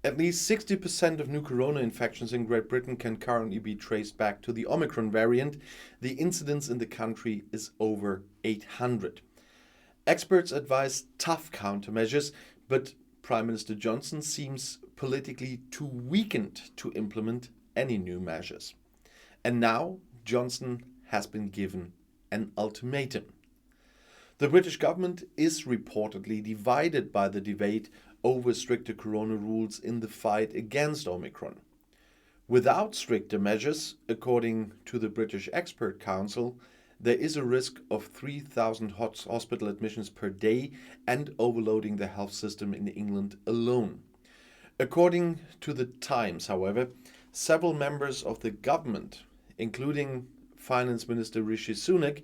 At least 60% of new corona infections in Great Britain can currently be traced back to the Omicron variant. The incidence in the country is over 800. Experts advise tough countermeasures, but Prime Minister Johnson seems politically too weakened to implement any new measures. And now Johnson has been given an ultimatum. The British government is reportedly divided by the debate over stricter corona rules in the fight against Omicron. Without stricter measures, according to the British Expert Council, there is a risk of 3,000 hospital admissions per day and overloading the health system in England alone. According to the Times, however, several members of the government, including Finance Minister Rishi Sunak,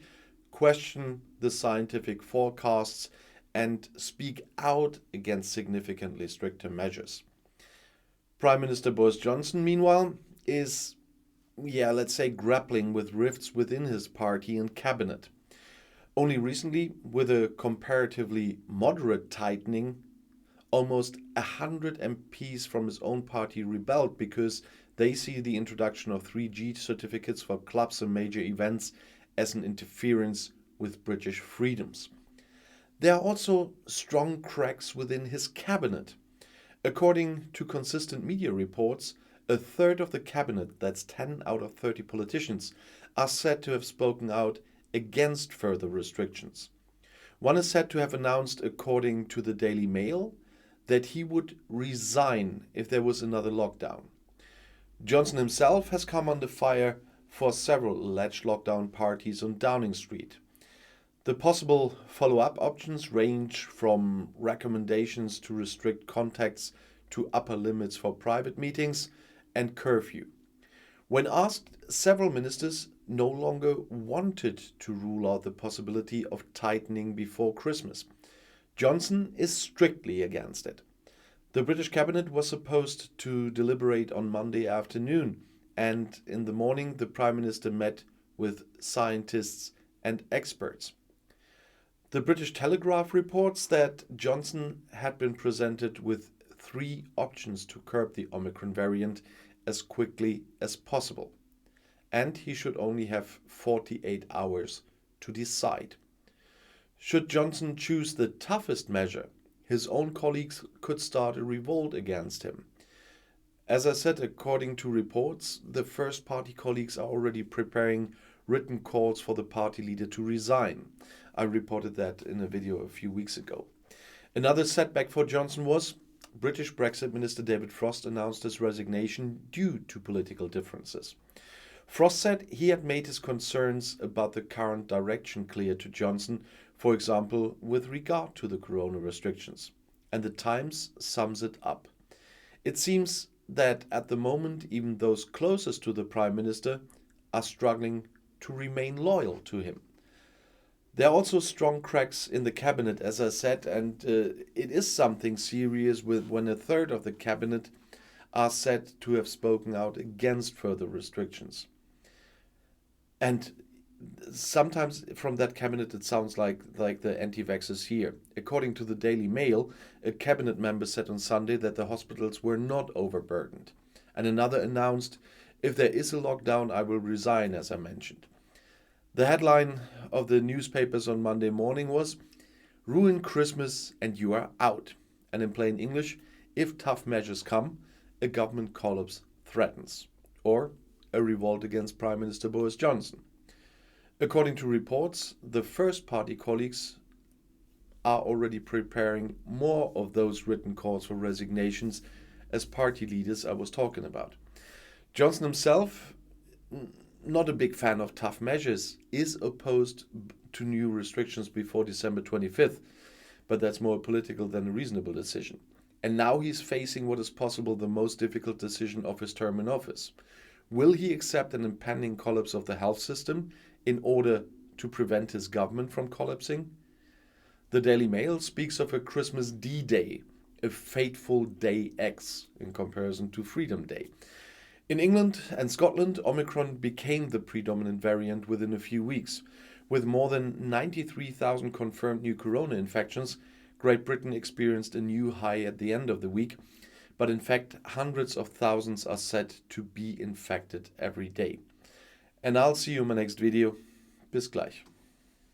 question the scientific forecasts and speak out against significantly stricter measures. Prime Minister Boris Johnson, meanwhile, is, let's say, grappling with rifts within his party and cabinet. Only recently, with a comparatively moderate tightening, almost 100 MPs from his own party rebelled because they see the introduction of 3G certificates for clubs and major events as an interference with British freedoms. There are also strong cracks within his cabinet. According to consistent media reports, a third of the cabinet, that's 10 out of 30 politicians, are said to have spoken out against further restrictions. One is said to have announced, according to the Daily Mail, that he would resign if there was another lockdown. Johnson himself has come under fire for several alleged lockdown parties on Downing Street. The possible follow-up options range from recommendations to restrict contacts to upper limits for private meetings and curfew. When asked, several ministers no longer wanted to rule out the possibility of tightening before Christmas. Johnson is strictly against it. The British cabinet was supposed to deliberate on Monday afternoon, and in the morning the Prime Minister met with scientists and experts. The British Telegraph reports that Johnson had been presented with 3 options to curb the Omicron variant as quickly as possible, and he should only have 48 hours to decide. Should Johnson choose the toughest measure, his own colleagues could start a revolt against him. As I said, according to reports, the First Party colleagues are already preparing written calls for the party leader to resign. I reported that in a video a few weeks ago. Another setback for Johnson was British Brexit Minister David Frost announced his resignation due to political differences. Frost said he had made his concerns about the current direction clear to Johnson, for example, with regard to the corona restrictions. And the Times sums it up. It seems that at the moment, even those closest to the Prime Minister are struggling to remain loyal to him. There are also strong cracks in the cabinet, as I said, and it is something serious when a third of the cabinet are said to have spoken out against further restrictions. And sometimes from that cabinet it sounds like the anti-vaxxers here. According to the Daily Mail, a cabinet member said on Sunday that the hospitals were not overburdened. And another announced, if there is a lockdown, I will resign, as I mentioned. The headline of the newspapers on Monday morning was, "Ruin Christmas and you are out." And in plain English, if tough measures come, a government collapse threatens. Or a revolt against Prime Minister Boris Johnson. According to reports, the First Party colleagues are already preparing more of those written calls for resignations as party leaders I was talking about. Johnson himself, not a big fan of tough measures, is opposed to new restrictions before December 25th, but that's more political than a reasonable decision. And now he's facing what is possible the most difficult decision of his term in office. Will he accept an impending collapse of the health system in order to prevent his government from collapsing? The Daily Mail speaks of a Christmas D-Day, a fateful day X in comparison to Freedom Day. In England and Scotland, Omicron became the predominant variant within a few weeks. With more than 93,000 confirmed new corona infections, Great Britain experienced a new high at the end of the week. but in fact hundreds of thousands are said to be infected every day. And I'll see you in my next video. Bis gleich.